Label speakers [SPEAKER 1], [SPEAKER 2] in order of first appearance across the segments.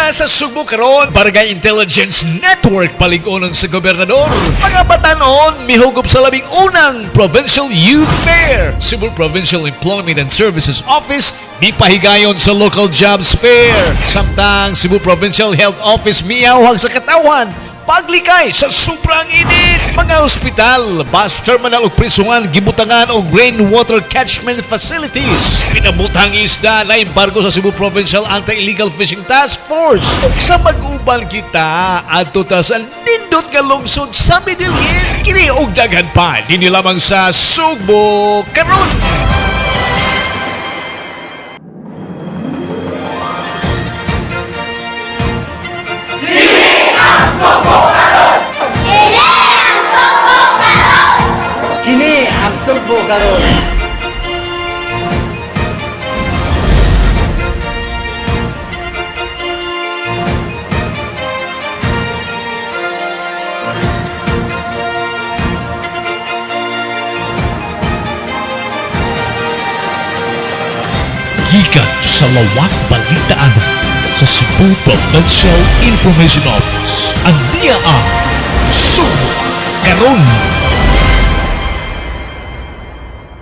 [SPEAKER 1] Giya sa Subo karon, Barangay Intelligence Network paligunon sa gobernador. Mga batanon mihugop sa labing unang Provincial Youth Fair. Cebu Provincial Employment and Services Office mipahigayon sa local jobs fair. Samtang Cebu Provincial Health Office miyawhag sa katawan paglikay sa sobrang init. Mga ospital, bus terminal o prisuhan gibutangan og rainwater catchment facilities. Pinabutang isda na embargo sa Cebu Provincial Anti-Illegal Fishing Task Force. Sa mag-uban kita adto ta sa nindot nga lungsod sa Medellin. Kini og daghan pa dinhi lamang sa Subo karon.
[SPEAKER 2] Kini ang Subo karon.
[SPEAKER 1] Gikan sa lawak balitaan sa Cebu Provincial Information Office. Ang diya ang Subo karon.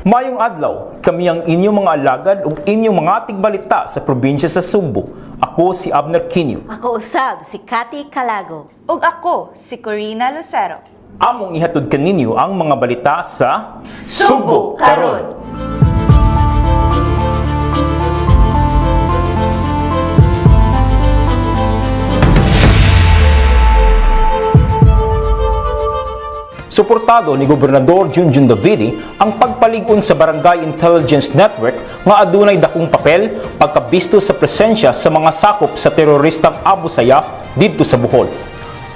[SPEAKER 3] Mayong adlaw, kami ang inyong mga alagad ug inyong mga tigbalita sa probinsya sa Subo. Ako si Abner Quinio.
[SPEAKER 4] Ako usab si Cathy Calago.
[SPEAKER 5] Ug ako, si Corina Lucero.
[SPEAKER 3] Among ihatod kaninyo ang mga balita sa
[SPEAKER 4] Subo karon.
[SPEAKER 3] Suportado ni Gobernador Junjun Davide ang pagpaligon sa Barangay Intelligence Network nga adunay dakong papel pagkabisto sa presensya sa mga sakop sa teroristang Abu Sayyaf didto sa Bohol.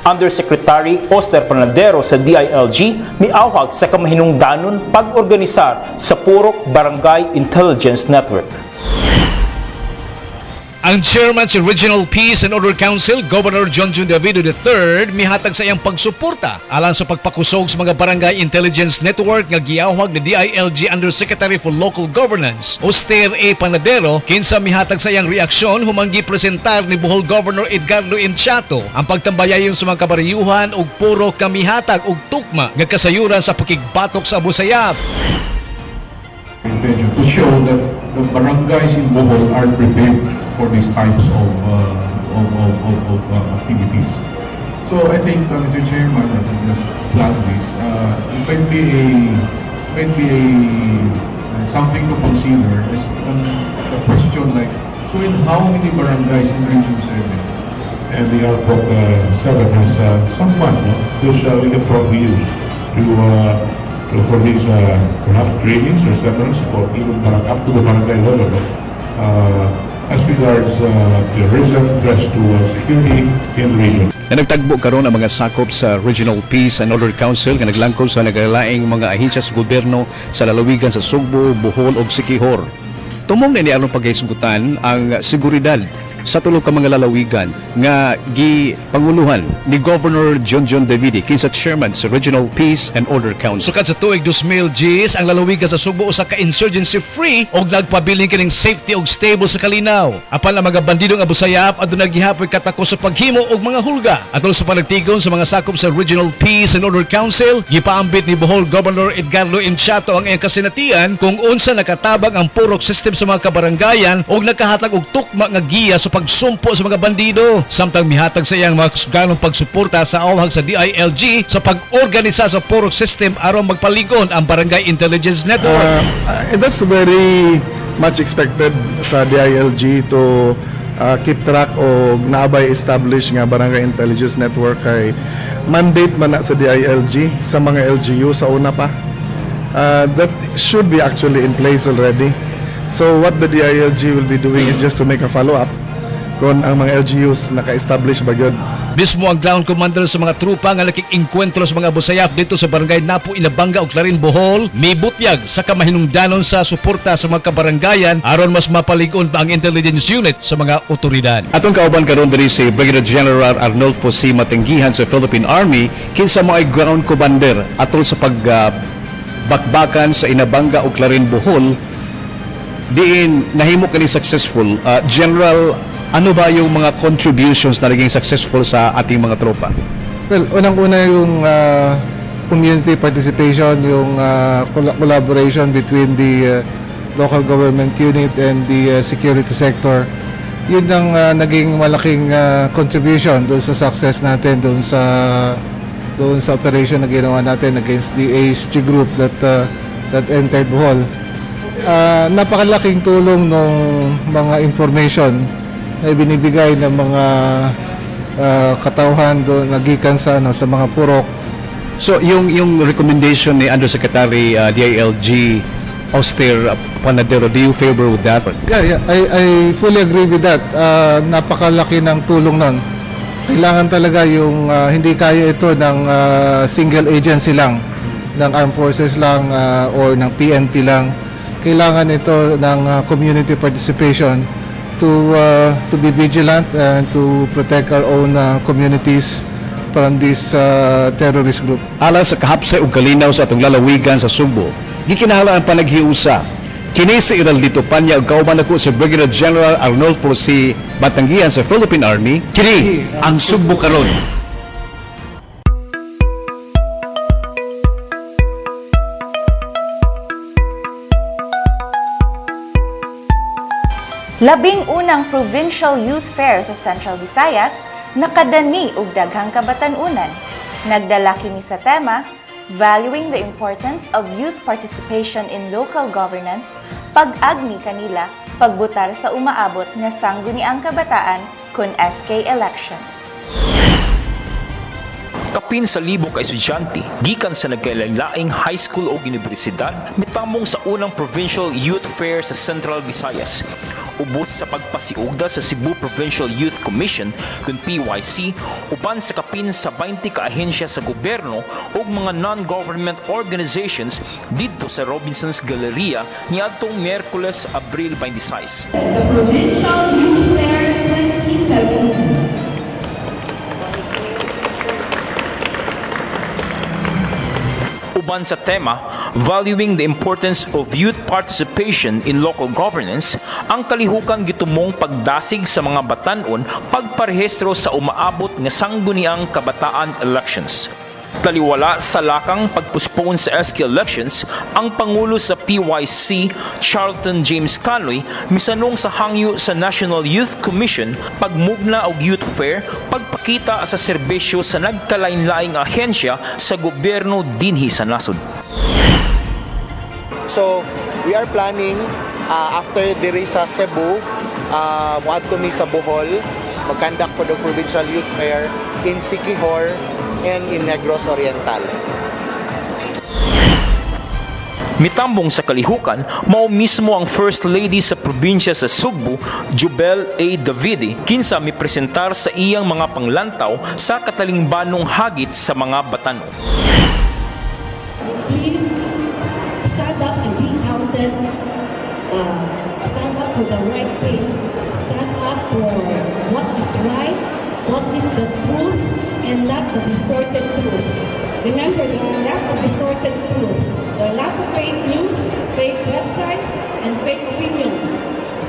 [SPEAKER 3] Undersecretary Oster Panadero sa DILG miawhag sa kamahinungdanon pag-organisar sa Purok Barangay Intelligence Network.
[SPEAKER 1] Ang chairman sa Regional Peace and Order Council, Governor Junjun Davido III, mihatag sa iyang pagsuporta alang sa pagpakusog sa mga Barangay Intelligence Network nga giawhag ni DILG Undersecretary for Local Governance, Oster A. Panadero, kinsa mihatag sa iyang reaksyon humang gipresentar ni Bohol Governor Edgardo M. Chato ang pagtambayayon sa mga kabarayuhan ug puro kamihatag ug tukma nga kasayuran sa pakigbatok sa Abu Sayyaf.
[SPEAKER 6] To show that the barangays in Bohol are prepared for these types of activities. So I think, Mr. Chairman, I think just plan this. It might be something to consider. Is a question like, so in how many barangays in Region 7?
[SPEAKER 7] And the outbook 7 has some fund, no? Which we can probably use for these perhaps trainings or seminars for even up to the barangay level, no? As regards terrorism, threats to security in the region.
[SPEAKER 8] Na nagtagbo karon ang mga sakop sa Regional Peace and Order Council nga naglangkol sa nagalaing mga ahensya sa gobyerno sa lalawigan sa Sugbo, Bohol ug Siquijor. Tumong na ni aron pagkaisugutan ang seguridad sa tulo ka mga lalawigan nga gipanguluhan ni Governor Junjun Davide kinsa chairman sa Regional Peace and Order Council.
[SPEAKER 1] Sukad sa tuig 2010, ang lalawigan sa Subo usa ka insurgency free og nagpabiling kining safety og stable sa kalinaw. Apan ang mga bandidong Abu Sayyaf adunay gihapoy katakos sa paghimo og mga hulga. Atol sa panagtigon sa mga sakop sa Regional Peace and Order Council, gipaambit ni Bohol Governor Edgardo M. Chato ang iyang kasinatian kung unsa nakatabang ang purok system sa mga kabarangayan og nakahatag og tukma nga giya sa pagsumpo sa mga bandido. Samtang mihatag sa iyang mga ganong pagsuporta sa awhag sa DILG sa pag-organisa sa purok system aron magpaligon ang Barangay Intelligence Network.
[SPEAKER 9] That's very much expected sa DILG to keep track o naabay establish nga Barangay Intelligence Network kay mandate man na sa DILG sa mga LGU sa una pa. That should be actually in place already. So what the DILG will be doing is just to make a follow-up kung ang mga LGUs naka-establish ba yun.
[SPEAKER 1] Mismo ang ground commander sa mga trupa nga nakik-inkwentro sa mga Abu Sayyaf dito sa Barangay Napo, Inabanga ug Clarin, Bohol, may butyag sa kamahinungdanon sa suporta sa mga kabarangayan aron mas mapaligon pa ang intelligence unit sa mga otoridad.
[SPEAKER 8] Atong kauban karon diri si Brigadier General Arnolfo C. Matenggihan sa Philippine Army kinsa mga ground commander atol sa bakbakan sa Inabanga ug Clarin, Bohol diin nahimo kani successful. General Ano ba yung mga contributions na naging successful sa ating mga tropa?
[SPEAKER 9] Well, unang-una yung community participation, yung collaboration between the local government unit and the security sector. Yun ang naging malaking contribution doon sa success natin doon sa operation na ginawa natin against the ASG group that entered Bohol. Napakalaking tulong ng mga information na binibigay ng mga katauhan doon nagikan sa mga purok.
[SPEAKER 8] So yung recommendation ni Undersecretary DILG Auster Panadero, do you favor with that?
[SPEAKER 9] Yeah, I fully agree with that. Napakalaki ng tulong nun. Kailangan talaga yung hindi kaya ito ng single agency lang, ng armed forces lang or ng PNP lang. Kailangan ito ng community participation to be vigilant and to protect our own communities from this terrorist group.
[SPEAKER 8] Alang sa kahapsay ug kalinaw sa atong lalawigan sa Sugbo, gikinahanglan ang panaghiusa. Kini si Iraldito Panya ug kauban ako si Brigadier General Arnolfo C. Batanggihan sa Philippine Army. Kini ang Sugbo karon.
[SPEAKER 5] Labing unang Provincial Youth Fair sa Central Visayas, nakadani og daghang kabatan-unan. Nagdala kini sa tema, Valuing the Importance of Youth Participation in Local Governance, pag-agni kanila, pagbutar sa umaabot nga sangguniang kabataan kun SK elections.
[SPEAKER 10] Kapin sa libo ka estudyante, gikan sa nagkailaing high school o universidad, mitambong sa unang Provincial Youth Fair sa Central Visayas. Ubos sa pagpasiugda sa Cebu Provincial Youth Commission kun PYC, uban sa kapin sa 20 ka ahensya sa gobyerno o mga non-government organizations dito sa Robinson's Galleria niadtong Miyerkules, Abril 26.
[SPEAKER 11] The Provincial Youth Fair 2017.
[SPEAKER 10] Uban sa tema, Valuing the Importance of Youth Participation in Local Governance, ang kalihukan gitumong pagdasig sa mga batanon pagparehistro sa umaabot nga sangguniang kabataan elections. Taliwala sa lakang pagpuspone sa SK elections, ang Pangulo sa PYC, Charlton James Canoy, misanong sa hangyo sa National Youth Commission, pagmugna og youth fair, pagpakita sa serbisyo sa nagkalain-laing ahensya sa gobyerno dinhi sa nasod.
[SPEAKER 2] So, we are planning after diri sa Cebu, muadto mi sa Bohol, mag-conduct po ng Provincial Youth Fair in Siquijor and in Negros Oriental.
[SPEAKER 10] Mitambong sa kalihukan, mao mismo ang First Lady sa probinsya sa Sugbo, Jubel A. Davide, kinsa mipresentar sa iyang mga panglantaw sa katalingbanong hagit sa mga batanon.
[SPEAKER 11] Please stand up and be counted. Stand up for the right things. Stand up for what is right, what is the truth, and not the distorted truth. Remember, there are a lot of distorted truth. There are a lot of fake news, fake websites, and fake opinions.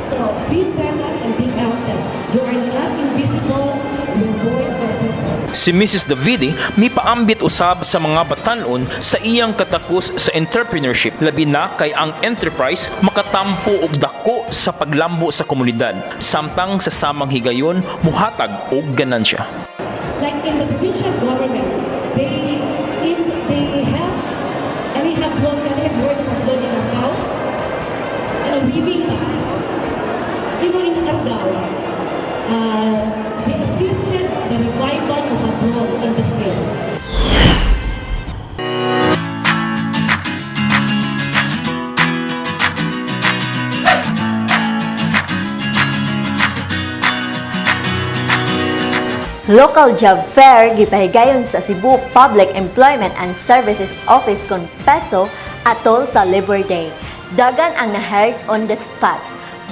[SPEAKER 11] So please stand up and be counted. You are not invisible. You're born for a purpose.
[SPEAKER 10] Si Mrs. Davide mipaambit usab sa mga batanon sa iyang katakos sa entrepreneurship, labi na kay ang enterprise makatampo og dako sa paglambo sa komunidad samtang sa samang higayon muhatag og ganansya.
[SPEAKER 11] Like in the provincial government, they have, and we have worked for blood in our house, and a weaving back. Even in Abdao, they assisted the revival of abroad in this field.
[SPEAKER 4] Local job fair gipahigayon sa Cebu Public Employment and Services Office kon PESO atol sa Labor Day. Dagan ang na-hired on the spot.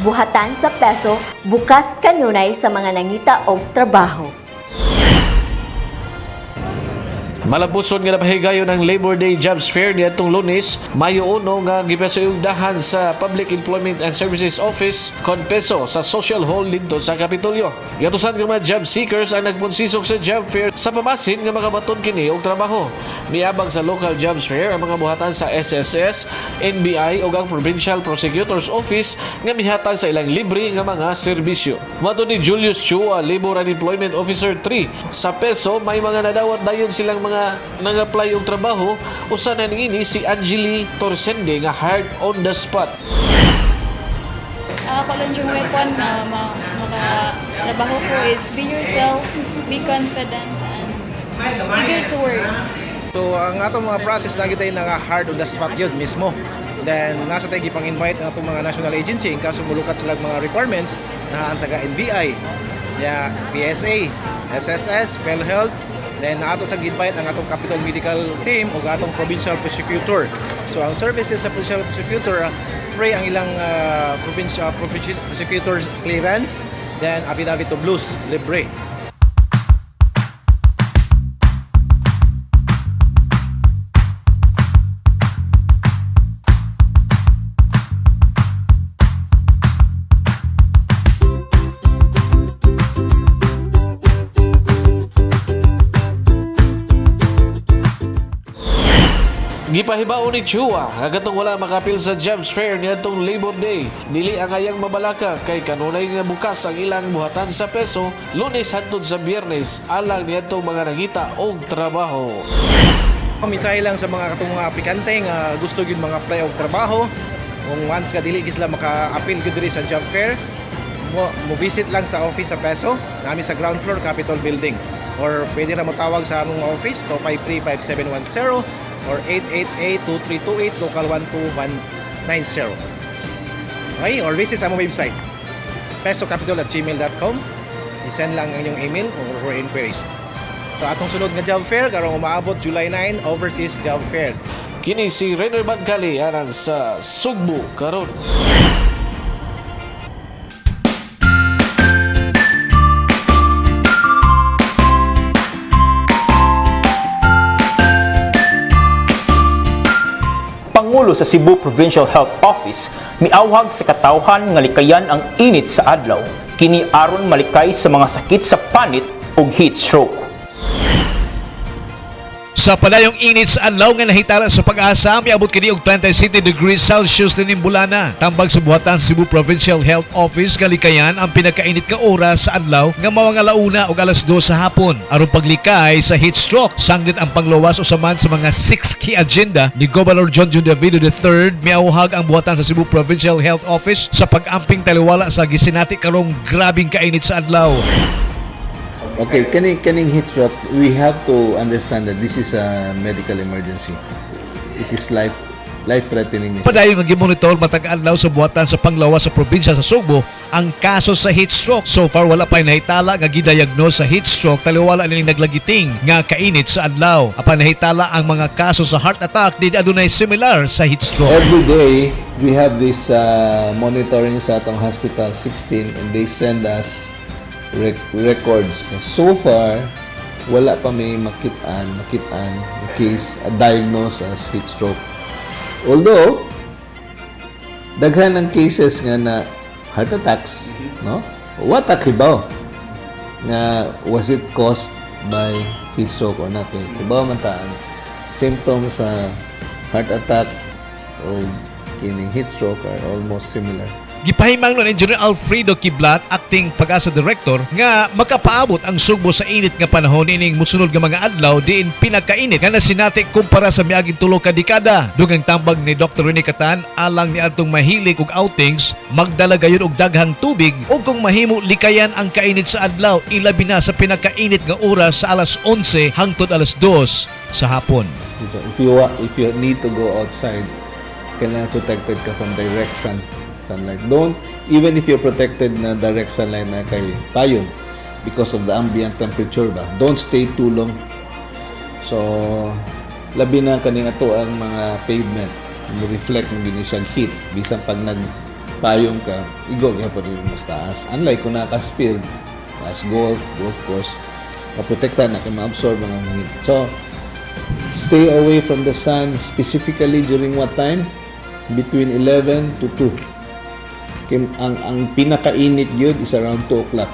[SPEAKER 4] Buhatan sa PESO, bukas kanunay sa mga nangita og trabaho.
[SPEAKER 1] Malapuson nga napahigayon ang Labor Day Jobs Fair niadtong Lunes, Mayo 1 nga gipasayugdahan sa Public Employment and Services Office Conpeso sa Social Hall dito sa Kapitolyo. Gatusan nga mga job seekers ang nagpunsisok sa job fair sa pamasin nga makabaton kini og trabaho. Miabang sa local jobs fair ang mga buhatan sa SSS, NBI ug ang Provincial Prosecutor's Office nga mihatag sa ilang libre nga mga serbisyo. Matud ni Julius Chua, Labor and Employment Officer 3 sa Peso, may mga nadawat dayon silang mga nang-apply og trabaho. Usa na niini si Angeli Torsende nga hired on the spot.
[SPEAKER 12] Ako lang yung weapon na makatrabaho ko is be yourself, be confident, and eager to work.
[SPEAKER 13] So ang atong mga process lagi tayo hard on the spot yun mismo. Then nasa tayo gipang-invite ng atong mga national agency in kaso mulukat sila mga requirements na ang taga NBI, PSA, SSS, PhilHealth. Then ato sa invite ang atong Capital Medical Team o atong Provincial Prosecutor. So ang services sa Provincial Prosecutor, free ang ilang Provincial Prosecutor clearance, then affidavit of loss, libre.
[SPEAKER 1] Gipahibao ni Chua, agatong wala makapil sa jobs fair niadtong Labor Day. Dili ang ayang mabalaka kay kanunay nga bukas ang ilang buhatan sa Peso, Lunes hangtod sa Biyernes alang niadtong mga nangita og trabaho.
[SPEAKER 13] Minsay lang sa mga katong mga aplikante nga gusto gyud mga apply og trabaho. Kung once ka dili sila maka-appeal gyud diri sa job fair, mo visit lang sa office sa Peso, nami sa ground floor Capitol Building. Or pwede ra mo tawag sa among office 253-5710 or 888-2328 local 12190. Okay, or visit sa among website pesocapital@gmail.com. I-send lang ang inyong email or inquiries. So atong sunod nga job fair karong umaabot July 9, overseas job fair.
[SPEAKER 1] Kini si Renner Badgali anan sa Sugbo karon.
[SPEAKER 3] Pangulo sa Cebu Provincial Health Office miawhag sa katawhan nga likayan ang init sa adlaw kini aron malikay sa mga sakit sa panit ug heat stroke.
[SPEAKER 1] Sa padayong init sa adlaw nga nahitala sa Pag-asa, miabot kini og 37 degrees Celsius din Bulana. Tambag sa buhatan Cebu Provincial Health Office kalikayan ang pinakainit ka oras sa adlaw nga mao nga 1:00 ug 2:00 sa hapon. Aron paglikay sa heat stroke, sanglit ang pangluwas usaman sa mga 6 key agenda ni Governor John Jun Davido III. Miauhag ang buhatan sa Cebu Provincial Health Office sa pag-amping taliwala sa gisinati karong grabing kainit sa adlaw.
[SPEAKER 14] Okay, kaning heat stroke, we have to understand that this is a medical emergency. It is life-threatening.
[SPEAKER 1] Padayon nga gimonitor matag adlaw sa buhatan sa panglawas sa probinsya sa Sugbo ang kaso sa heat stroke. So far wala pa nahitala nga gidiagnose sa heat stroke taliwala nining naglagiting nga kainit sa adlaw. Apan nahitala ang mga kaso sa heart attack di adunay similar sa heat stroke.
[SPEAKER 14] Every day we have this monitoring sa atong hospital 16 and they send us records. So far wala pa may nakitaan na case diagnosed as heat stroke. Although daghan ng cases nga na heart attacks, no? What akibaw nga was it caused by heat stroke or not? Kibaw man ta ang symptoms sa heart attack o kining heat stroke are almost similar.
[SPEAKER 1] Gipahimang nun Engineer Alfredo Kiblat, acting Pag-asa Director, nga makapaabot ang Sugbo sa init nga panahon ining musunod nga mga adlaw diin pinakainit nga nasinati kumpara sa miaging tulo ka dekada. Dugang tambag ni Dr. Rene Catan alang ni adtong mahilig og outings, magdala gayon og daghang tubig ug kung mahimo likayan ang kainit sa adlaw ilabi na sa pinakainit nga oras sa alas 11 hangtod alas 2 sa hapon.
[SPEAKER 14] If you need to go outside, kailangan protected ka from direct sunlight. Don't, even if you're protected na direct sunlight na kay payong because of the ambient temperature ba, don't stay too long. So labi na kaning ato ang mga pavement reflect ng ginisang heat bisan pag nagpayong ka igo gyapon rin mas taas, unlike kung nakas field as golf course maprotektahan na kay ma-absorb ang heat. So stay away from the sun specifically during what time? Between 11 to 2. Ang pinakainit yun is around 2 o'clock.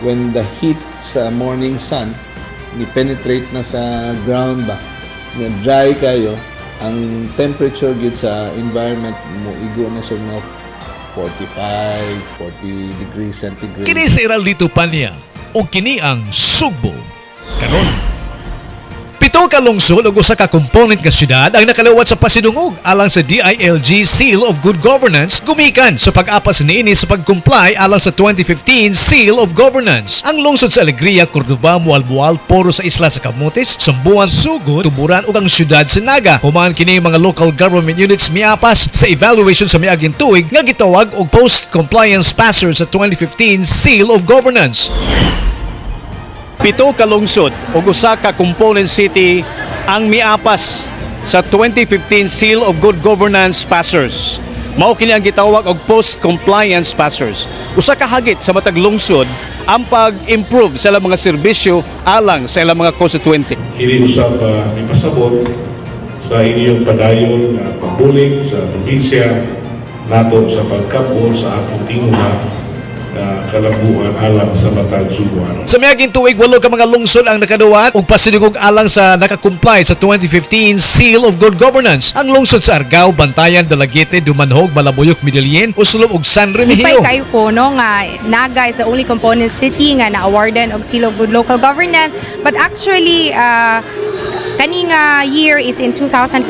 [SPEAKER 14] When the heat sa morning sun ni-penetrate na sa ground ba, na dry kayo, ang temperature yun sa environment mo, igo na siya mga 45, 40 degrees centigrade.
[SPEAKER 1] Kini si Heraldito Panya o kini ang Sugbo karon. Pito ka lungsod ug usa ka component nga syudad ang nakalawat sa pasidungog alang sa DILG Seal of Good Governance gumikan sa pag-apas niini sa pag-comply alang sa 2015 Seal of Governance. Ang lungsod sa Alegria, Cordoba, Mualboal, Poro sa isla sa Camotes, Sambuan, Sugod, Tuburan ug ang syudad sa Naga. Human kini mga local government units miapas sa evaluation sa miaging tuig nga gitawag og post-compliance passer sa 2015 Seal of Governance.
[SPEAKER 8] Pito ka lungsod o usa ka component city ang miapas sa 2015 Seal of Good Governance passers. Mao kini ang gitawag og post-compliance passers. Usa ka hagit sa matag lungsod ang pag-improve sa ilang mga serbisyo alang sa ilang mga konstituente.
[SPEAKER 7] Hindi usap ipasabot sa inyong padayon na pagbulig sa probinsya nato sa pagkapon sa atong tinguha kalabuan alang sa matag Subuan.
[SPEAKER 1] Sa miaging tuig, 8 ka mga lungsod ang nakaduwat ug pasidugog alang sa nakakumply sa 2015 Seal of Good Governance. Ang lungsod sa Argao, Bantayan, Dalaguete, Dumanhog, Malabuyok, Medellin, Uslo ug San Remigio.
[SPEAKER 15] Kayo po no nga Naga is the only component city nga na-awardan og Seal of Good Local Governance, but actually kaning year is in 2015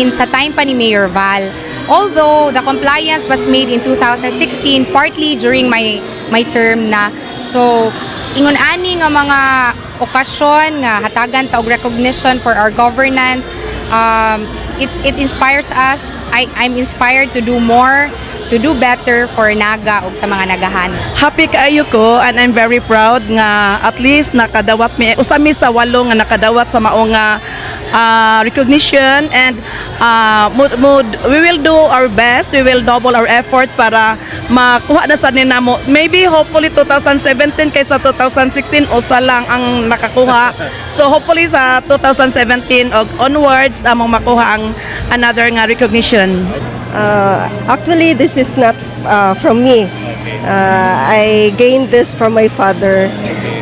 [SPEAKER 15] sa time pa ni Mayor Val. Although the compliance was made in 2016 partly during my term na. So ingon ani nga mga okasyon nga hatagan ta og recognition for our governance. It inspires us. I'm inspired to do more, to do better for Naga ug sa mga nagahan.
[SPEAKER 16] Happy kaayo ko and I'm very proud nga at least nakadawat mi usami sa 8 nga nakadawat sa mao nga recognition, and we will do our best, we will double our effort para makuha na sa ninamo. Maybe hopefully 2017 kaysa 2016 usa lang ang nakakuha. So hopefully sa 2017 og onwards among makuha ang another nga recognition.
[SPEAKER 17] Actually, this is not from me. I gained this from my father.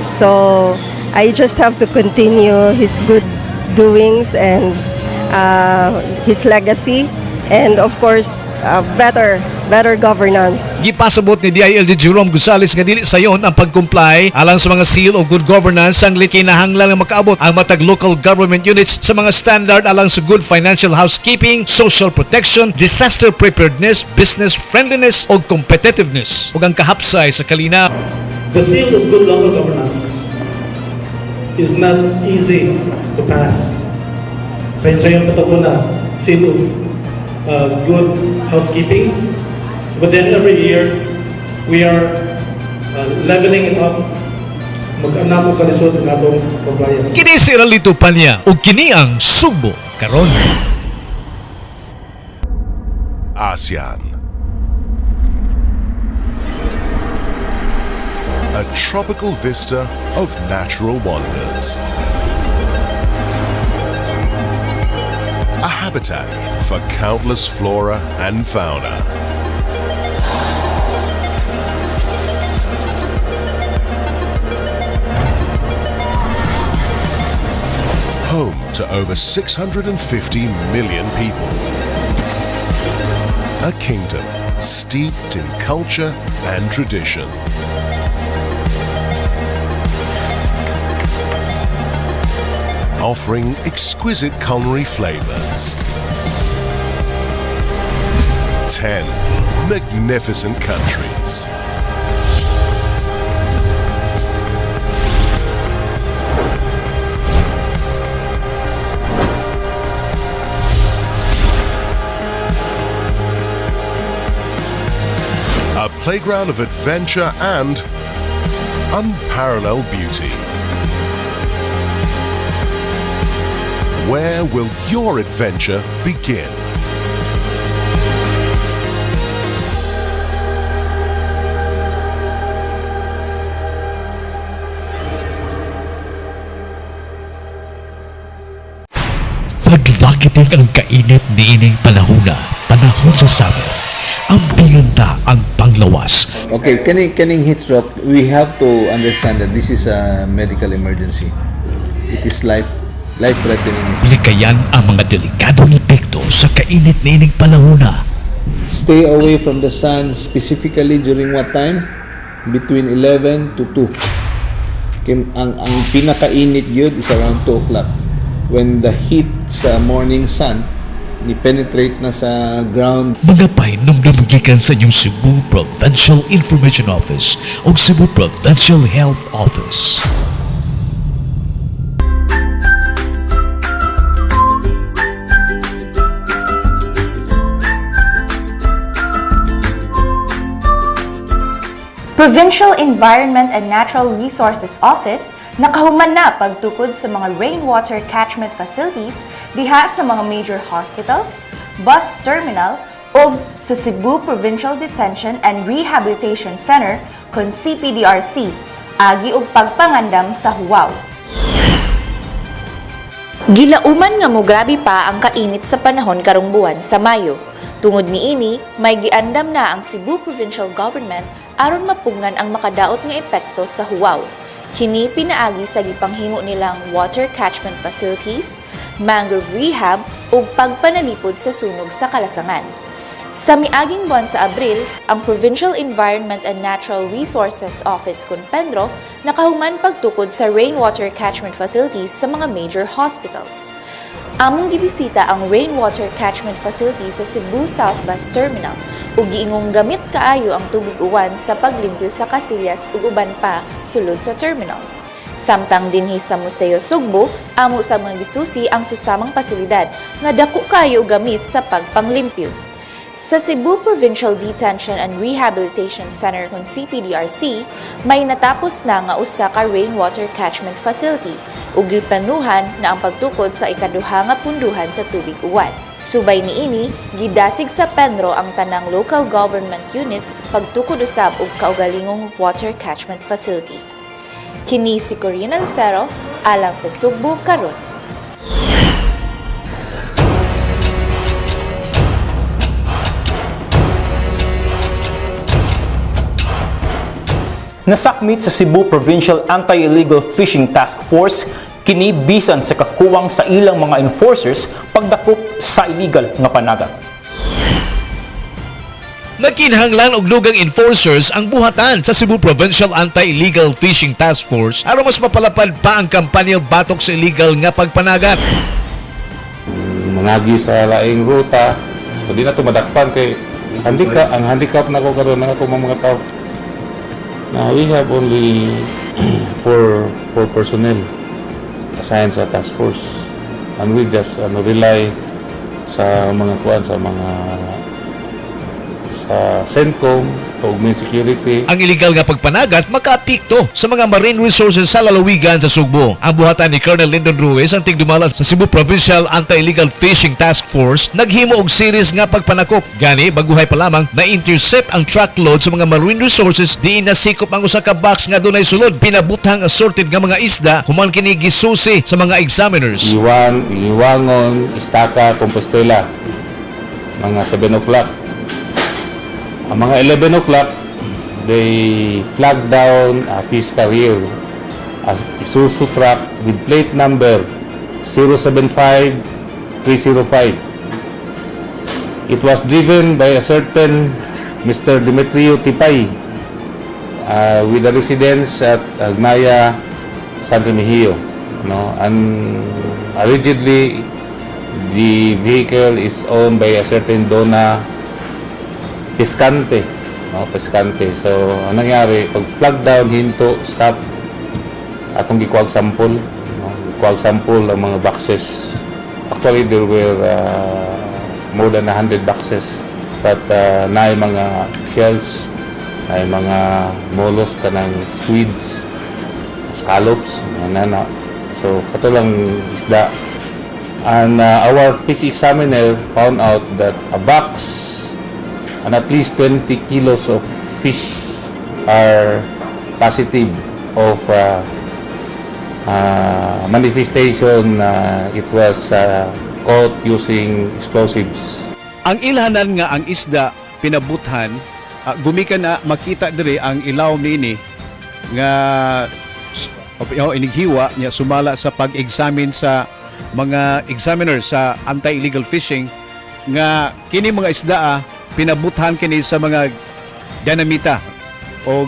[SPEAKER 17] So I just have to continue his good doings and his legacy, and of course better governance.
[SPEAKER 1] Gipasabot ni DILG Jerome Gonzales nga dili sayon ang pag-comply alang sa mga Seal of Good Governance ang kinahanglan nga makaabot ang matag local government units sa mga standard alang sa good financial housekeeping, social protection, disaster preparedness, business friendliness ug competitiveness ug ang kahapsay sa kalina.
[SPEAKER 18] The Seal of Good Local Governance is not easy to pass. Sayon pa ito na Seal of Good Housekeeping. But then every year, we are leveling it up. Mag-anamo kalisod ng atong compliance.
[SPEAKER 1] Kini si Heraldito Panya ug kini ang Sugbo karon.
[SPEAKER 19] ASEAN, a tropical vista of natural wonders. A habitat for countless flora and fauna. Home to over 650 million people. A kingdom steeped in culture and tradition. Offering exquisite culinary flavors. 10 magnificent countries. A playground of adventure and unparalleled beauty. Where will your adventure begin?
[SPEAKER 1] Naglakiting ang kainit ni ining panahon sa summer. Ang binganta ang panglawas.
[SPEAKER 14] Okay, kaning heat stroke, we have to understand that this is a medical emergency. It is life-threatening.
[SPEAKER 1] Likayan ang mga delikadong epekto sa kainit ni ining panahon.
[SPEAKER 14] Stay away from the sun, specifically during what time? Between 11 to 2. Ang pinakainit yun is around 2 o'clock. When the heat sa morning sun ni-penetrate na sa ground.
[SPEAKER 1] Mga pahinumdum gikan sa inyong Cebu Provincial Information Office o Cebu Provincial Health Office.
[SPEAKER 5] Provincial Environment and Natural Resources Office nakahuman na pagtukod sa mga rainwater catchment facilities diha sa mga major hospitals, bus terminal, o sa Cebu Provincial Detention and Rehabilitation Center kon CPDRC, agi og pagpangandam sa huwaw. Gilauman nga mograbe pa ang kainit sa panahon karong buwan sa Mayo. Tungod niini, may giandam na ang Cebu Provincial Government aron mapungan ang makadaot nga epekto sa huwaw. Kini pinaagi sa gipanghimo nilang water catchment facilities, mangrove rehab ug pagpanalipod sa sunog sa kalasangan. Sa miaging buwan sa Abril, ang Provincial Environment and Natural Resources Office Conpendro nakahuman pagtukod sa rainwater catchment facilities sa mga major hospitals. Among gibisita ang rainwater catchment facilities sa Cebu South Bus Terminal ug giingong gamit kaayo ang tubig uwan sa paglimpyo sa kasilyas ug uban pa sulod sa terminal. Samtang dinhi sa Museo Sugbo, amo sa mga gisusi ang susamang pasilidad nga dako kayo gamit sa pagpanglimpyo. Sa Cebu Provincial Detention and Rehabilitation Center kon CPDRC, may natapos na nga usa ka rainwater catchment facility ug giplanuhan na ang pagtukod sa ikaduha nga punduhan sa tubig uwan. Subay niini, gidasig sa Penro ang tanang local government units pagtukod usab og kaugalingong water catchment facility. Kini si Corina Lucero, alang sa Sugbo karon.
[SPEAKER 3] Nasakmit sa Cebu Provincial Anti-Illegal Fishing Task Force kini bisan sa kakuwang sa ilang mga enforcers pagdakop sa illegal nga panagat.
[SPEAKER 1] Nagkinahanglan og dugang enforcers ang buhatan sa Cebu Provincial Anti-Illegal Fishing Task Force aron mas mapalapad pa ang kampanya batok sa illegal nga pagpanagat.
[SPEAKER 7] Mangagi sa laing ruta, so di na ito madakpan kay ang handicap na ko karon ng ako mga tao. Now we have only four personnel assigned sa task force, and we just rely sa mga kuan sa CENTCOM, Government Security.
[SPEAKER 1] Ang illegal nga pagpanagat makaapekto sa mga marine resources sa lalawigan sa Sugbo. Ang buhatan ni Colonel Lyndon Ruiz, ang tigdumala sa Cebu Provincial Anti-Illegal Fishing Task Force, naghimo og series nga pagpanakop. Gani, baguhay pa lamang na-intercept ang truckload sa mga marine resources di nasikop ang usa ka box nga dunay sulod. Pinabutang assorted nga mga isda human kini gisusi sa mga examiners.
[SPEAKER 7] Iwangon, Estaca, Compostela, mga 7 o'clock. Ang mga 11 o'clock, they flagged down a fish carrier, a Isuzu truck with plate number 075305. It was driven by a certain Mr. Demetrio Tipay with a residence at Agnaya, San Remigio. And allegedly, the vehicle is owned by a certain Donna Piscante. So, ang nangyari, pag plug down, hinto, stop, atong gikuwag sample. Gikuwag sample ang mga boxes. Actually, there were more than 100 boxes. But naay mga shells, naay mga mollusks, kanang squids, scallops, nana. So, katulang isda. And our fish examiner found out that a box and at least 20 kilos of fish are positive of manifestation. It was caught using explosives.
[SPEAKER 8] Ang ilhanan nga ang isda pinabuthan, gumikan na makita diri ang ilaw niini nga inighiwa niya sumala sa pag-examine sa mga examiner sa anti-illegal fishing nga kini mga isda pinabuthan kini sa mga dinamita o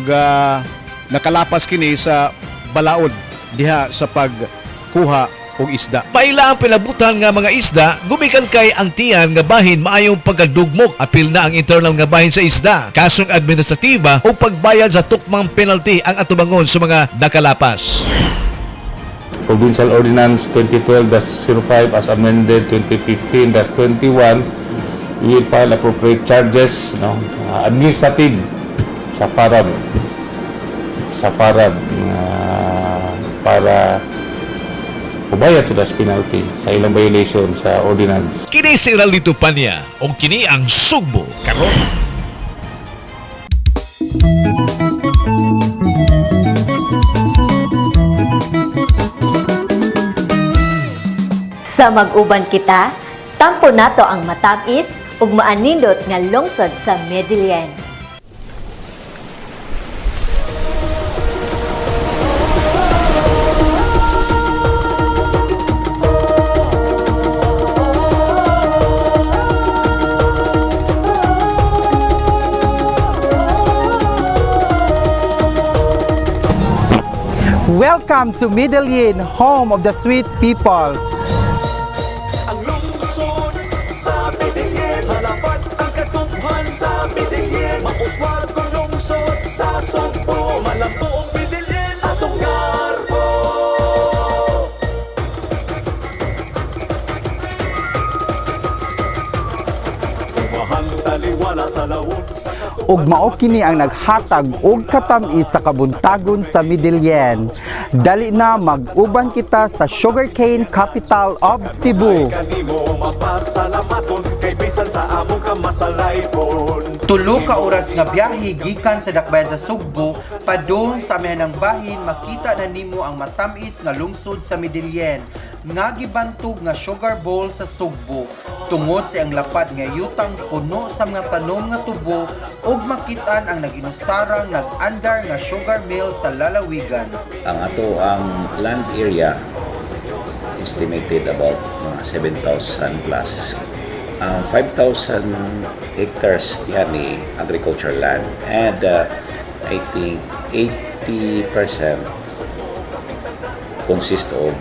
[SPEAKER 8] nakalapas kini sa balaod diha sa pagkuha og isda.
[SPEAKER 1] Paila ang pilabutan nga mga isda, gumikan kay ang tiyan nga bahin maayong pagkadugmok. Apil na ang internal nga bahin sa isda. Kasong administratiba o pagbayad sa tukmang penalty ang atubangon sa mga nakalapas.
[SPEAKER 7] Provincial Ordinance 2012-05 as amended 2015-21, we will file appropriate charges, administrative sa FARAB para ubayad sila sa penalty sa ilang violation sa ordinance.
[SPEAKER 1] Kini si Ralito Panya o kini ang Sugbo karon.
[SPEAKER 4] Sa mag-uban kita, tampo nato ang matamis ug maanindot nga lungsod sa Medellin.
[SPEAKER 20] Welcome to Medellin, home of the sweet people.
[SPEAKER 21] Ang lungsod sa Medellin, halapat ang katubuhan sa Medellin, mauswag ang lungsod sa Sugbo, malambuong Medellin atong garbo. Umahang taliwala sa lawon sa
[SPEAKER 20] Ug mao kini ang naghatag og katamis sa kabuntagon sa Medellin. Dali na mag-uban kita sa sugarcane capital of Cebu.
[SPEAKER 21] kanimo mapasalamaton kay bisan sa among kamasalaypon.
[SPEAKER 20] Tulo ka oras nga biyahe gikan sa dakbayan sa Sugbo padung sa amihanang bahin, makita na nimo ang matamis nga lungsod sa Medellin nga gibantog nga sugar bowl sa Sugbo tungod sa ang lapad nga yutang puno sa mga tanom nga tubo ug makitaan ang naginusarang nag-andar nga sugar mill sa lalawigan.
[SPEAKER 22] Ang ato ang land area estimated about mga 7,000 plus. 5,000 hectares diyan ni agriculture land, and I think 80% consist of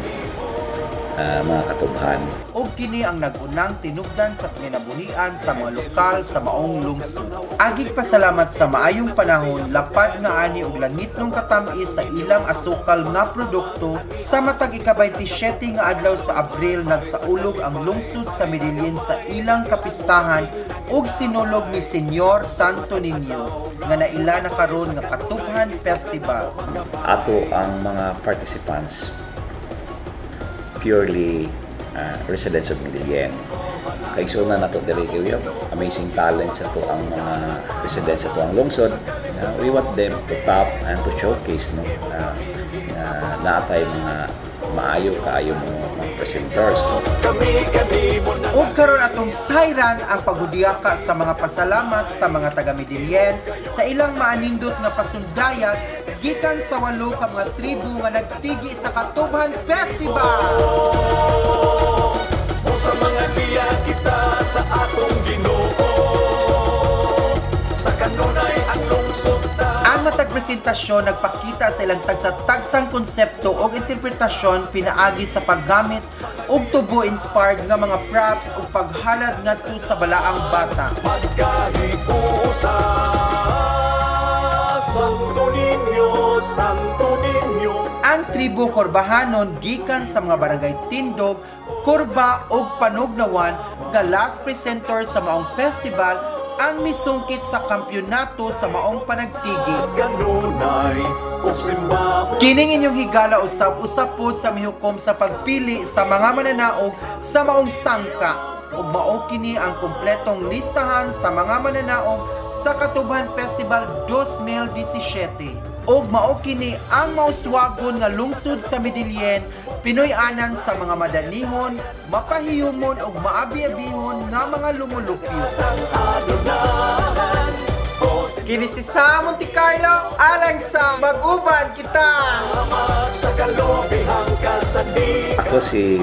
[SPEAKER 22] mga katubhan.
[SPEAKER 20] Og kini ang nag-unang tinubdan sa kinabuhian sa mga lokal sa maong lungsod. Agig pasalamat sa maayong panahon, lapad nga ani og langit nung katamis sa ilang asukal nga produkto. Sa matag ika-27 nga adlaw sa Abril, nagsaulog ang lungsod sa Medellin sa ilang kapistahan ug sinulog ni Senyor Santo Niño nga naila na karon nga Katubhan Festival.
[SPEAKER 22] Ato ang mga participants purely residents of Medellin. Kaigsunan nato diri kay we have amazing talents ato ang mga residents ato ang lungsod. We want them to tap and to showcase naatay mga maayo kaayo mga presenters.
[SPEAKER 20] Og karon atong sayran ang paghudiyaka sa mga pasalamat sa mga taga Medellin sa ilang maanindot nga pasundayag gikan sa 8 ka mga tribu nga nagtigi sa Katubhan Festival.
[SPEAKER 21] Sa mga liya kita sa atong Ginoo, sa kanunay ang lungsod ta.
[SPEAKER 20] Ang matag presentasyon nagpakita sa ilang tagsang konsepto o interpretasyon pinaagi sa paggamit og tubo inspired nga mga props ug paghalad ngadto sa balaang bata.
[SPEAKER 21] Magkahiusa, Santo Niño, Santo Niño.
[SPEAKER 20] Ang tribo Korbahanon gikan sa mga barangay Tindog, Korba ug Panugnawan nga last presenter sa maong festival ang misungkit sa kampyonato sa maong panagtigi. Kining inyong higala usab-usab pod sa mihukom sa pagpili sa mga mananaog sa maong sangka ug mao kini ang kompletong listahan sa mga mananaog sa Katubhan Festival 2017. Og mao kini ang mauswagon nga lungsod sa Medellin Pinoy-anan sa mga madanihon, mapahiyumon ug maabi-abihon nga mga lumulupyo. Kini si Sam Monte Carlo, alang sa mag-uban kita!
[SPEAKER 22] Ako si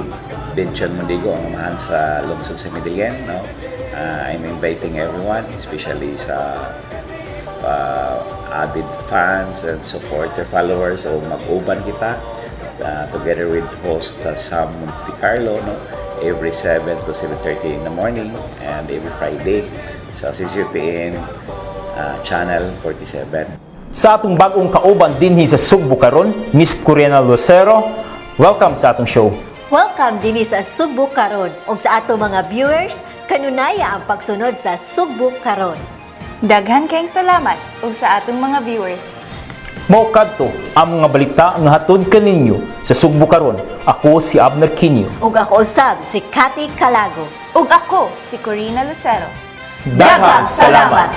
[SPEAKER 22] Benchon Mondigo, ang umahan sa lungsod sa Medellin. No? I'm inviting everyone, especially sa avid fans and supporter followers o mag-uban kita together with host Sam Monte Carlo, no? Every 7 to 7:30 in the morning and every Friday sa CCTN Channel 47.
[SPEAKER 3] Sa atong bagong kauban dinhi sa Sugbo karon, Miss Corina Lucero, welcome sa atong show.
[SPEAKER 4] Welcome dinhi sa Sugbo karon ug sa ato mga viewers, kanunaya ang pagsunod sa Sugbo karon.
[SPEAKER 5] Daghan kayong salamat ug sa atong mga viewers.
[SPEAKER 3] Mao kadto ang mga balita nga hatod kaninyo sa Sugbo karon. Ako si Abner Quinio.
[SPEAKER 4] Ug ako usab si Cathy Calago.
[SPEAKER 5] Ug ako si Corina Lucero.
[SPEAKER 3] Daghang salamat.